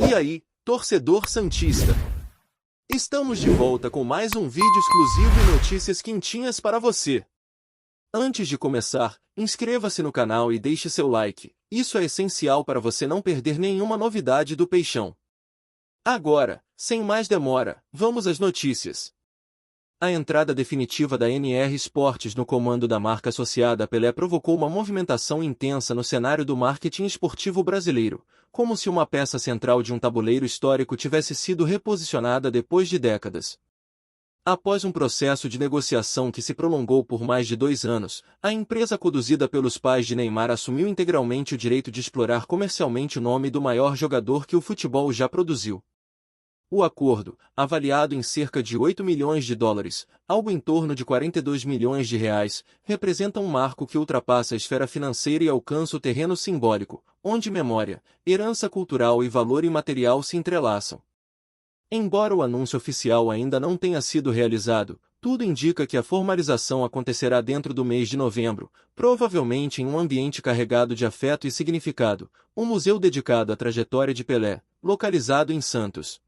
E aí, torcedor santista? Estamos de volta com mais um vídeo exclusivo e notícias quentinhas para você. Antes de começar, inscreva-se no canal e deixe seu like. Isso é essencial para você não perder nenhuma novidade do Peixão. Agora, sem mais demora, vamos às notícias. A entrada definitiva da NR Esportes no comando da marca associada a Pelé provocou uma movimentação intensa no cenário do marketing esportivo brasileiro, como se uma peça central de um tabuleiro histórico tivesse sido reposicionada depois de décadas. Após um processo de negociação que se prolongou por mais de 2 anos, a empresa conduzida pelos pais de Neymar assumiu integralmente o direito de explorar comercialmente o nome do maior jogador que o futebol já produziu. O acordo, avaliado em cerca de 8 milhões de dólares, algo em torno de 42 milhões de reais, representa um marco que ultrapassa a esfera financeira e alcança o terreno simbólico, onde memória, herança cultural e valor imaterial se entrelaçam. Embora o anúncio oficial ainda não tenha sido realizado, tudo indica que a formalização acontecerá dentro do mês de novembro, provavelmente em um ambiente carregado de afeto e significado, um museu dedicado à trajetória de Pelé, localizado em Santos.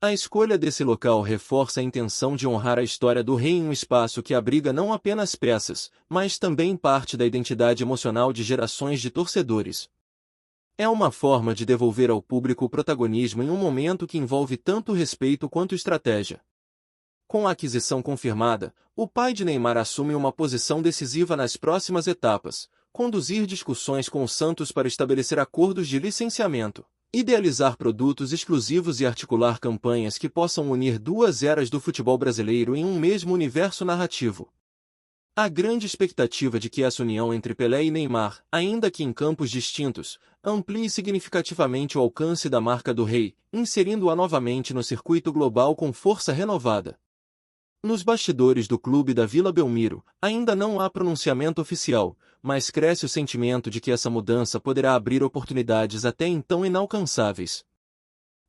A escolha desse local reforça a intenção de honrar a história do rei em um espaço que abriga não apenas peças, mas também parte da identidade emocional de gerações de torcedores. É uma forma de devolver ao público o protagonismo em um momento que envolve tanto respeito quanto estratégia. Com a aquisição confirmada, o pai de Neymar assume uma posição decisiva nas próximas etapas, conduzir discussões com o Santos para estabelecer acordos de licenciamento, idealizar produtos exclusivos e articular campanhas que possam unir duas eras do futebol brasileiro em um mesmo universo narrativo. Há grande expectativa de que essa união entre Pelé e Neymar, ainda que em campos distintos, amplie significativamente o alcance da marca do rei, inserindo-a novamente no circuito global com força renovada. Nos bastidores do clube da Vila Belmiro, ainda não há pronunciamento oficial, mas cresce o sentimento de que essa mudança poderá abrir oportunidades até então inalcançáveis.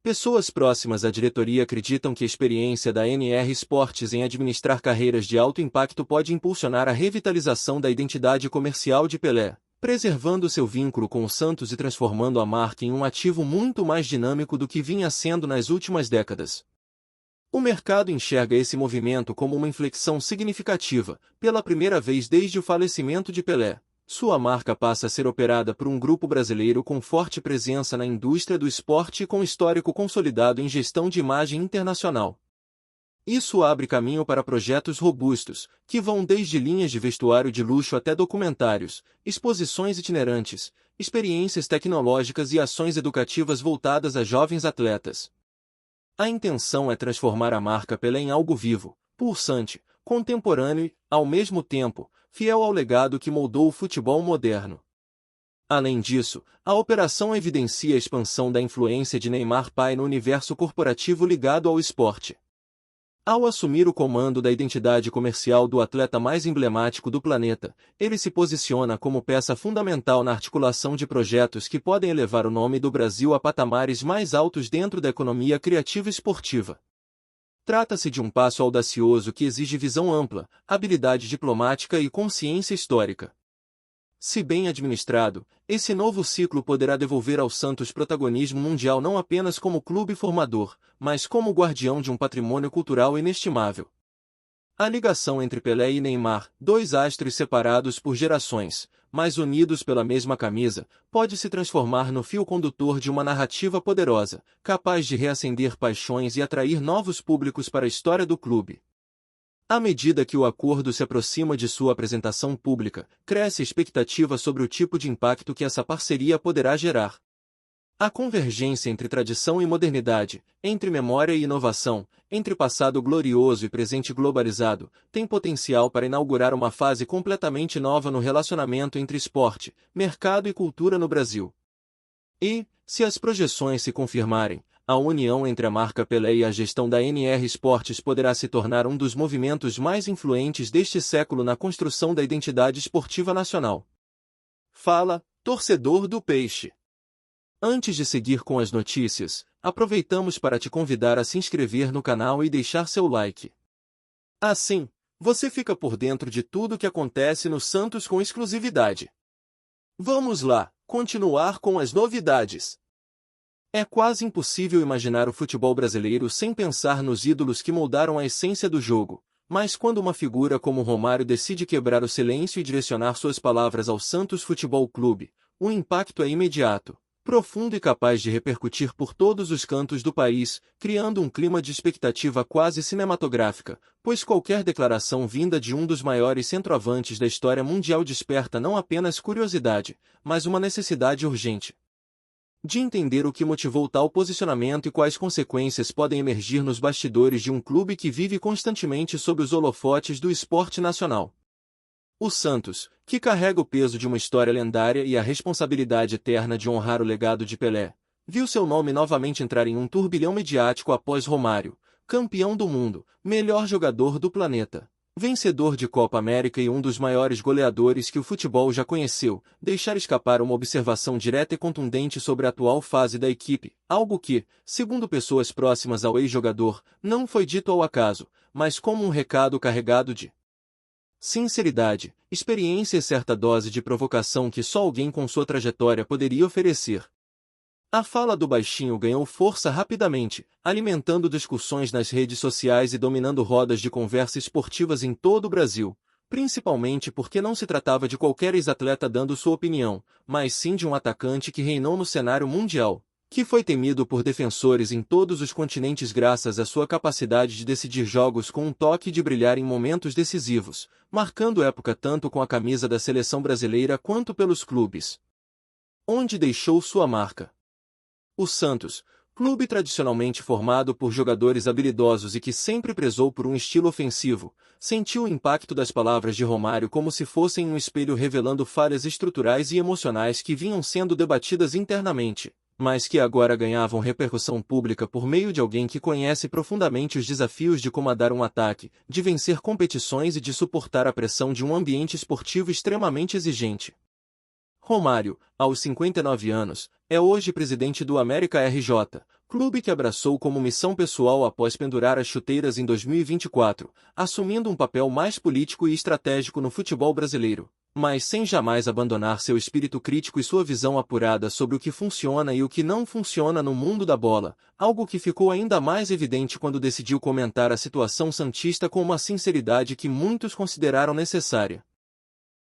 Pessoas próximas à diretoria acreditam que a experiência da NR Esportes em administrar carreiras de alto impacto pode impulsionar a revitalização da identidade comercial de Pelé, preservando seu vínculo com o Santos e transformando a marca em um ativo muito mais dinâmico do que vinha sendo nas últimas décadas. O mercado enxerga esse movimento como uma inflexão significativa. Pela primeira vez desde o falecimento de Pelé, sua marca passa a ser operada por um grupo brasileiro com forte presença na indústria do esporte e com histórico consolidado em gestão de imagem internacional. Isso abre caminho para projetos robustos, que vão desde linhas de vestuário de luxo até documentários, exposições itinerantes, experiências tecnológicas e ações educativas voltadas a jovens atletas. A intenção é transformar a marca Pelé em algo vivo, pulsante, contemporâneo e, ao mesmo tempo, fiel ao legado que moldou o futebol moderno. Além disso, a operação evidencia a expansão da influência de Neymar pai no universo corporativo ligado ao esporte. Ao assumir o comando da identidade comercial do atleta mais emblemático do planeta, ele se posiciona como peça fundamental na articulação de projetos que podem elevar o nome do Brasil a patamares mais altos dentro da economia criativa esportiva. Trata-se de um passo audacioso que exige visão ampla, habilidade diplomática e consciência histórica. Se bem administrado, esse novo ciclo poderá devolver ao Santos protagonismo mundial não apenas como clube formador, mas como guardião de um patrimônio cultural inestimável. A ligação entre Pelé e Neymar, dois astros separados por gerações, mas unidos pela mesma camisa, pode se transformar no fio condutor de uma narrativa poderosa, capaz de reacender paixões e atrair novos públicos para a história do clube. À medida que o acordo se aproxima de sua apresentação pública, cresce a expectativa sobre o tipo de impacto que essa parceria poderá gerar. A convergência entre tradição e modernidade, entre memória e inovação, entre passado glorioso e presente globalizado, tem potencial para inaugurar uma fase completamente nova no relacionamento entre esporte, mercado e cultura no Brasil. E, se as projeções se confirmarem, a união entre a marca Pelé e a gestão da NR Esportes poderá se tornar um dos movimentos mais influentes deste século na construção da identidade esportiva nacional. Fala, torcedor do Peixe! Antes de seguir com as notícias, aproveitamos para te convidar a se inscrever no canal e deixar seu like. Assim, você fica por dentro de tudo o que acontece no Santos com exclusividade. Vamos lá, continuar com as novidades. É quase impossível imaginar o futebol brasileiro sem pensar nos ídolos que moldaram a essência do jogo. Mas quando uma figura como Romário decide quebrar o silêncio e direcionar suas palavras ao Santos Futebol Clube, o impacto é imediato, profundo e capaz de repercutir por todos os cantos do país, criando um clima de expectativa quase cinematográfica, pois qualquer declaração vinda de um dos maiores centroavantes da história mundial desperta não apenas curiosidade, mas uma necessidade urgente de entender o que motivou tal posicionamento e quais consequências podem emergir nos bastidores de um clube que vive constantemente sob os holofotes do esporte nacional. O Santos, que carrega o peso de uma história lendária e a responsabilidade eterna de honrar o legado de Pelé, viu seu nome novamente entrar em um turbilhão mediático após Romário, campeão do mundo, melhor jogador do planeta, vencedor de Copa América e um dos maiores goleadores que o futebol já conheceu, deixar escapar uma observação direta e contundente sobre a atual fase da equipe, algo que, segundo pessoas próximas ao ex-jogador, não foi dito ao acaso, mas como um recado carregado de sinceridade, experiência e certa dose de provocação que só alguém com sua trajetória poderia oferecer. A fala do baixinho ganhou força rapidamente, alimentando discussões nas redes sociais e dominando rodas de conversa esportivas em todo o Brasil, principalmente porque não se tratava de qualquer ex-atleta dando sua opinião, mas sim de um atacante que reinou no cenário mundial, que foi temido por defensores em todos os continentes graças à sua capacidade de decidir jogos com um toque e de brilhar em momentos decisivos, marcando época tanto com a camisa da seleção brasileira quanto pelos clubes onde deixou sua marca. O Santos, clube tradicionalmente formado por jogadores habilidosos e que sempre prezou por um estilo ofensivo, sentiu o impacto das palavras de Romário como se fossem um espelho revelando falhas estruturais e emocionais que vinham sendo debatidas internamente, mas que agora ganhavam repercussão pública por meio de alguém que conhece profundamente os desafios de comandar um ataque, de vencer competições e de suportar a pressão de um ambiente esportivo extremamente exigente. Romário, aos 59 anos, é hoje presidente do América RJ, clube que abraçou como missão pessoal após pendurar as chuteiras em 2024, assumindo um papel mais político e estratégico no futebol brasileiro, mas sem jamais abandonar seu espírito crítico e sua visão apurada sobre o que funciona e o que não funciona no mundo da bola, algo que ficou ainda mais evidente quando decidiu comentar a situação santista com uma sinceridade que muitos consideraram necessária.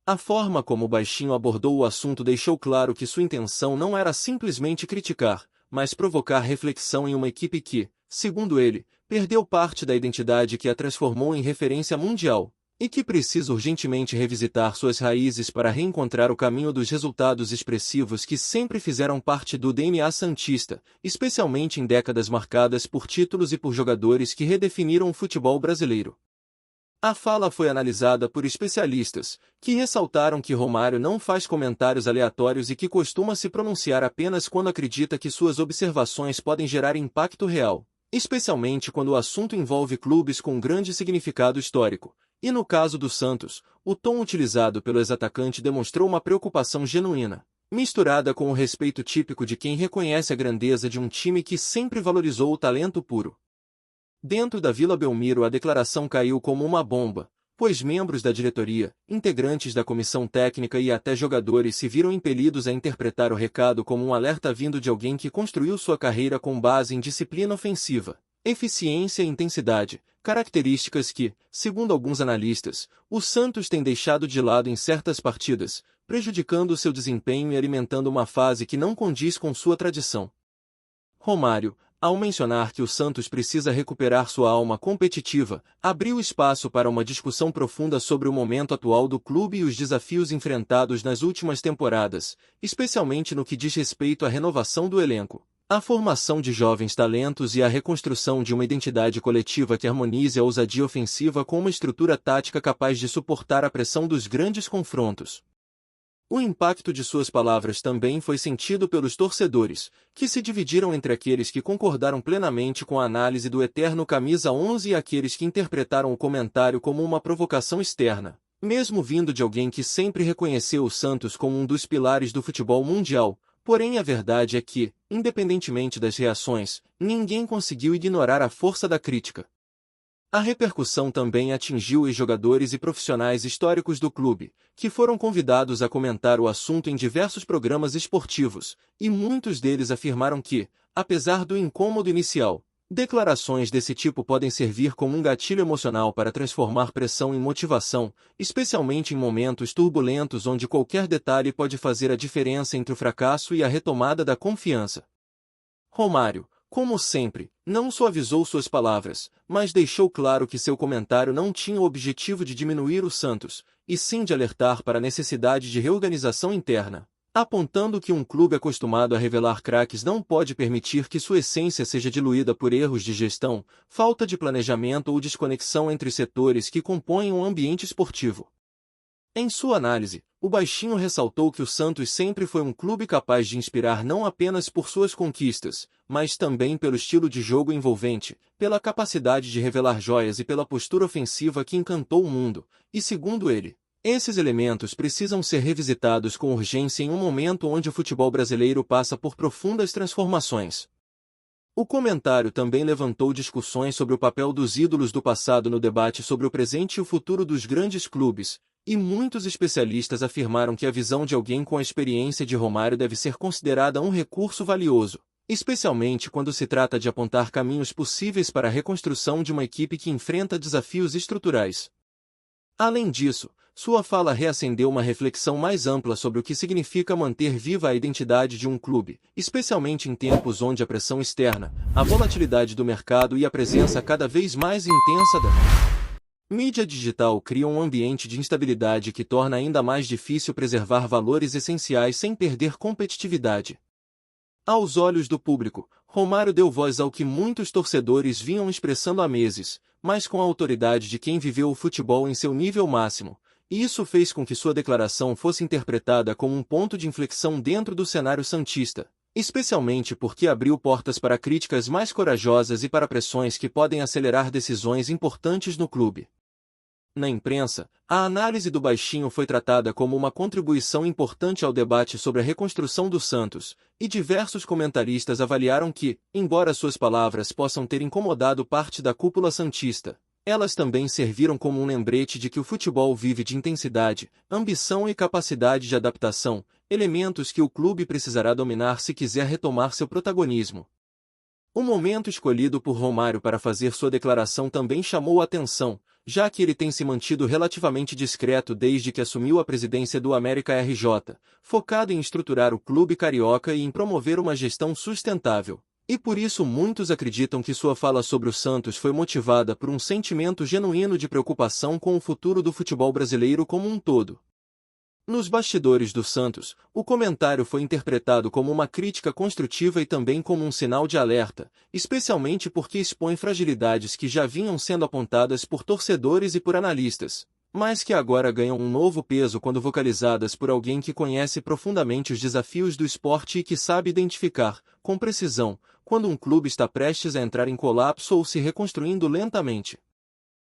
A forma como o baixinho abordou o assunto deixou claro que sua intenção não era simplesmente criticar, mas provocar reflexão em uma equipe que, segundo ele, perdeu parte da identidade que a transformou em referência mundial, e que precisa urgentemente revisitar suas raízes para reencontrar o caminho dos resultados expressivos que sempre fizeram parte do DNA santista, especialmente em décadas marcadas por títulos e por jogadores que redefiniram o futebol brasileiro. A fala foi analisada por especialistas, que ressaltaram que Romário não faz comentários aleatórios e que costuma se pronunciar apenas quando acredita que suas observações podem gerar impacto real, especialmente quando o assunto envolve clubes com grande significado histórico. E no caso do Santos, o tom utilizado pelo ex-atacante demonstrou uma preocupação genuína, misturada com o respeito típico de quem reconhece a grandeza de um time que sempre valorizou o talento puro. Dentro da Vila Belmiro a declaração caiu como uma bomba, pois membros da diretoria, integrantes da comissão técnica e até jogadores se viram impelidos a interpretar o recado como um alerta vindo de alguém que construiu sua carreira com base em disciplina ofensiva, eficiência e intensidade, características que, segundo alguns analistas, o Santos tem deixado de lado em certas partidas, prejudicando seu desempenho e alimentando uma fase que não condiz com sua tradição. Romário, ao mencionar que o Santos precisa recuperar sua alma competitiva, abriu espaço para uma discussão profunda sobre o momento atual do clube e os desafios enfrentados nas últimas temporadas, especialmente no que diz respeito à renovação do elenco, a formação de jovens talentos e a reconstrução de uma identidade coletiva que harmonize a ousadia ofensiva com uma estrutura tática capaz de suportar a pressão dos grandes confrontos. O impacto de suas palavras também foi sentido pelos torcedores, que se dividiram entre aqueles que concordaram plenamente com a análise do eterno camisa 11 e aqueles que interpretaram o comentário como uma provocação externa, mesmo vindo de alguém que sempre reconheceu o Santos como um dos pilares do futebol mundial. Porém a verdade é que, independentemente das reações, ninguém conseguiu ignorar a força da crítica. A repercussão também atingiu os jogadores e profissionais históricos do clube, que foram convidados a comentar o assunto em diversos programas esportivos, e muitos deles afirmaram que, apesar do incômodo inicial. Declarações desse tipo podem servir como um gatilho emocional para transformar pressão em motivação, especialmente em momentos turbulentos onde qualquer detalhe pode fazer a diferença entre o fracasso e a retomada da confiança. Romário, como sempre, não suavizou suas palavras, mas deixou claro que seu comentário não tinha o objetivo de diminuir o Santos, e sim de alertar para a necessidade de reorganização interna, apontando que um clube acostumado a revelar craques não pode permitir que sua essência seja diluída por erros de gestão, falta de planejamento ou desconexão entre setores que compõem um ambiente esportivo. Em sua análise, o Baixinho ressaltou que o Santos sempre foi um clube capaz de inspirar não apenas por suas conquistas, mas também pelo estilo de jogo envolvente, pela capacidade de revelar joias e pela postura ofensiva que encantou o mundo, e segundo ele, esses elementos precisam ser revisitados com urgência em um momento onde o futebol brasileiro passa por profundas transformações. O comentário também levantou discussões sobre o papel dos ídolos do passado no debate sobre o presente e o futuro dos grandes clubes, e muitos especialistas afirmaram que a visão de alguém com a experiência de Romário deve ser considerada um recurso valioso, especialmente quando se trata de apontar caminhos possíveis para a reconstrução de uma equipe que enfrenta desafios estruturais. Além disso, sua fala reacendeu uma reflexão mais ampla sobre o que significa manter viva a identidade de um clube, especialmente em tempos onde a pressão externa, a volatilidade do mercado e a presença cada vez mais intensa da mídia digital criam um ambiente de instabilidade que torna ainda mais difícil preservar valores essenciais sem perder competitividade. Aos olhos do público, Romário deu voz ao que muitos torcedores vinham expressando há meses, mas com a autoridade de quem viveu o futebol em seu nível máximo, e isso fez com que sua declaração fosse interpretada como um ponto de inflexão dentro do cenário santista, especialmente porque abriu portas para críticas mais corajosas e para pressões que podem acelerar decisões importantes no clube. Na imprensa, a análise do Baixinho foi tratada como uma contribuição importante ao debate sobre a reconstrução do Santos, e diversos comentaristas avaliaram que, embora suas palavras possam ter incomodado parte da cúpula santista, elas também serviram como um lembrete de que o futebol vive de intensidade, ambição e capacidade de adaptação, elementos que o clube precisará dominar se quiser retomar seu protagonismo. O momento escolhido por Romário para fazer sua declaração também chamou a atenção, já que ele tem se mantido relativamente discreto desde que assumiu a presidência do América RJ, focado em estruturar o clube carioca e em promover uma gestão sustentável. E por isso muitos acreditam que sua fala sobre o Santos foi motivada por um sentimento genuíno de preocupação com o futuro do futebol brasileiro como um todo. Nos bastidores do Santos, o comentário foi interpretado como uma crítica construtiva e também como um sinal de alerta, especialmente porque expõe fragilidades que já vinham sendo apontadas por torcedores e por analistas, mas que agora ganham um novo peso quando vocalizadas por alguém que conhece profundamente os desafios do esporte e que sabe identificar, com precisão, quando um clube está prestes a entrar em colapso ou se reconstruindo lentamente.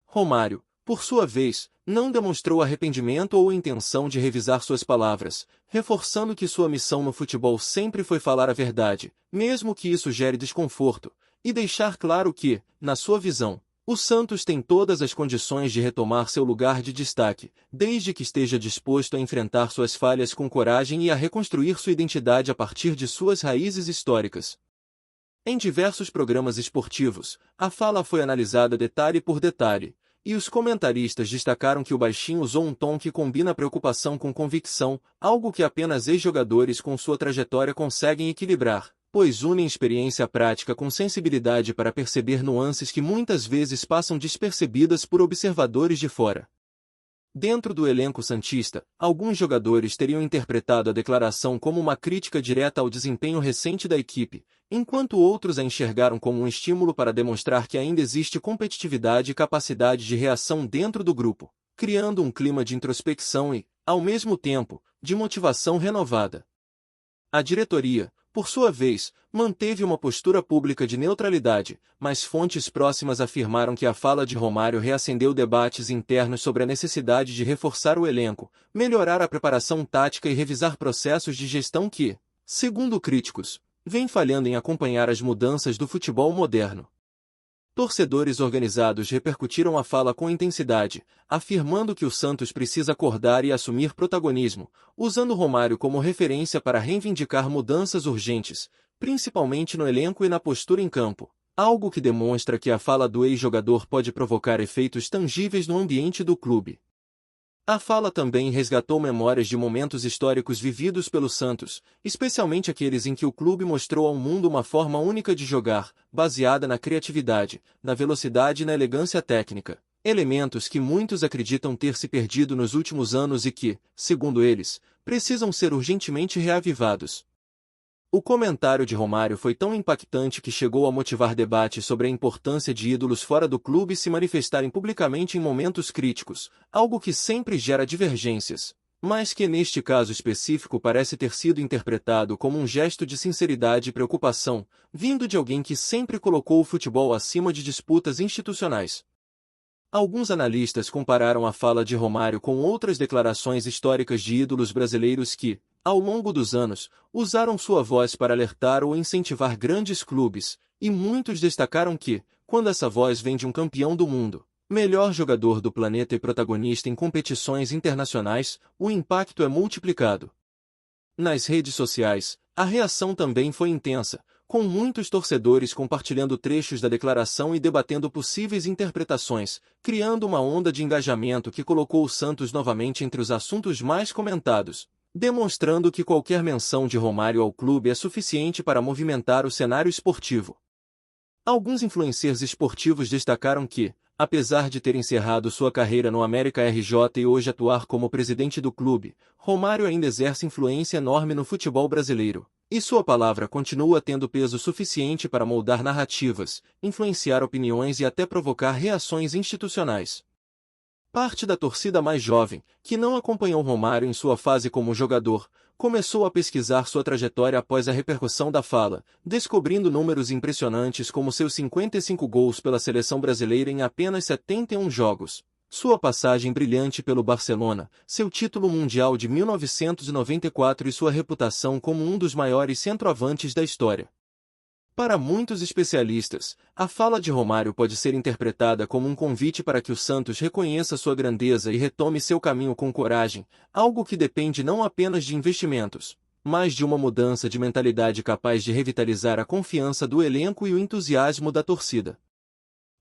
Romário, por sua vez, não demonstrou arrependimento ou intenção de revisar suas palavras, reforçando que sua missão no futebol sempre foi falar a verdade, mesmo que isso gere desconforto, e deixar claro que, na sua visão, o Santos tem todas as condições de retomar seu lugar de destaque, desde que esteja disposto a enfrentar suas falhas com coragem e a reconstruir sua identidade a partir de suas raízes históricas. Em diversos programas esportivos, a fala foi analisada detalhe por detalhe, e os comentaristas destacaram que o Baixinho usou um tom que combina preocupação com convicção, algo que apenas ex-jogadores com sua trajetória conseguem equilibrar, pois unem experiência prática com sensibilidade para perceber nuances que muitas vezes passam despercebidas por observadores de fora. Dentro do elenco santista, alguns jogadores teriam interpretado a declaração como uma crítica direta ao desempenho recente da equipe, enquanto outros a enxergaram como um estímulo para demonstrar que ainda existe competitividade e capacidade de reação dentro do grupo, criando um clima de introspecção e, ao mesmo tempo, de motivação renovada. A diretoria, por sua vez, manteve uma postura pública de neutralidade, mas fontes próximas afirmaram que a fala de Romário reacendeu debates internos sobre a necessidade de reforçar o elenco, melhorar a preparação tática e revisar processos de gestão que, segundo críticos, vêm falhando em acompanhar as mudanças do futebol moderno. Torcedores organizados repercutiram a fala com intensidade, afirmando que o Santos precisa acordar e assumir protagonismo, usando Romário como referência para reivindicar mudanças urgentes, principalmente no elenco e na postura em campo, algo que demonstra que a fala do ex-jogador pode provocar efeitos tangíveis no ambiente do clube. A fala também resgatou memórias de momentos históricos vividos pelo Santos, especialmente aqueles em que o clube mostrou ao mundo uma forma única de jogar, baseada na criatividade, na velocidade e na elegância técnica, elementos que muitos acreditam ter se perdido nos últimos anos e que, segundo eles, precisam ser urgentemente reavivados. O comentário de Romário foi tão impactante que chegou a motivar debate sobre a importância de ídolos fora do clube se manifestarem publicamente em momentos críticos, algo que sempre gera divergências, mas que neste caso específico parece ter sido interpretado como um gesto de sinceridade e preocupação, vindo de alguém que sempre colocou o futebol acima de disputas institucionais. Alguns analistas compararam a fala de Romário com outras declarações históricas de ídolos brasileiros que, ao longo dos anos, usaram sua voz para alertar ou incentivar grandes clubes, e muitos destacaram que, quando essa voz vem de um campeão do mundo, melhor jogador do planeta e protagonista em competições internacionais, o impacto é multiplicado. Nas redes sociais, a reação também foi intensa, com muitos torcedores compartilhando trechos da declaração e debatendo possíveis interpretações, criando uma onda de engajamento que colocou o Santos novamente entre os assuntos mais comentados, demonstrando que qualquer menção de Romário ao clube é suficiente para movimentar o cenário esportivo. Alguns influencers esportivos destacaram que, apesar de ter encerrado sua carreira no América RJ e hoje atuar como presidente do clube, Romário ainda exerce influência enorme no futebol brasileiro, e sua palavra continua tendo peso suficiente para moldar narrativas, influenciar opiniões e até provocar reações institucionais. Parte da torcida mais jovem, que não acompanhou Romário em sua fase como jogador, começou a pesquisar sua trajetória após a repercussão da fala, descobrindo números impressionantes como seus 55 gols pela seleção brasileira em apenas 71 jogos, sua passagem brilhante pelo Barcelona, seu título mundial de 1994 e sua reputação como um dos maiores centroavantes da história. Para muitos especialistas, a fala de Romário pode ser interpretada como um convite para que o Santos reconheça sua grandeza e retome seu caminho com coragem, algo que depende não apenas de investimentos, mas de uma mudança de mentalidade capaz de revitalizar a confiança do elenco e o entusiasmo da torcida.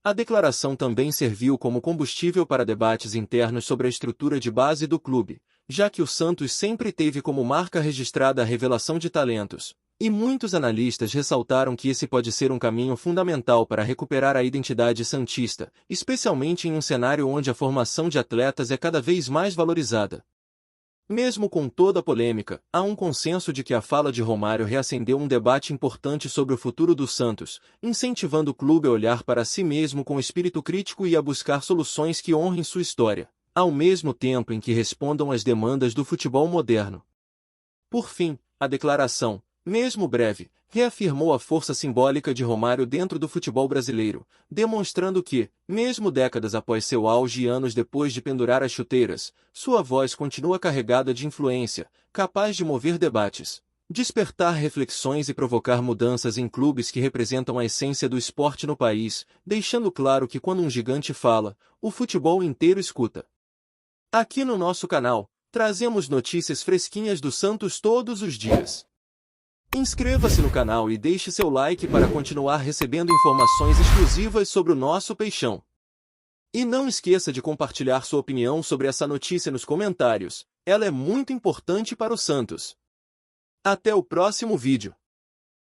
A declaração também serviu como combustível para debates internos sobre a estrutura de base do clube, já que o Santos sempre teve como marca registrada a revelação de talentos. E muitos analistas ressaltaram que esse pode ser um caminho fundamental para recuperar a identidade santista, especialmente em um cenário onde a formação de atletas é cada vez mais valorizada. Mesmo com toda a polêmica, há um consenso de que a fala de Romário reacendeu um debate importante sobre o futuro do Santos, incentivando o clube a olhar para si mesmo com espírito crítico e a buscar soluções que honrem sua história, ao mesmo tempo em que respondam às demandas do futebol moderno. Por fim, a declaração, mesmo breve, reafirmou a força simbólica de Romário dentro do futebol brasileiro, demonstrando que, mesmo décadas após seu auge e anos depois de pendurar as chuteiras, sua voz continua carregada de influência, capaz de mover debates, despertar reflexões e provocar mudanças em clubes que representam a essência do esporte no país, deixando claro que quando um gigante fala, o futebol inteiro escuta. Aqui no nosso canal, trazemos notícias fresquinhas do Santos todos os dias. Inscreva-se no canal e deixe seu like para continuar recebendo informações exclusivas sobre o nosso peixão. E não esqueça de compartilhar sua opinião sobre essa notícia nos comentários, ela é muito importante para o Santos. Até o próximo vídeo.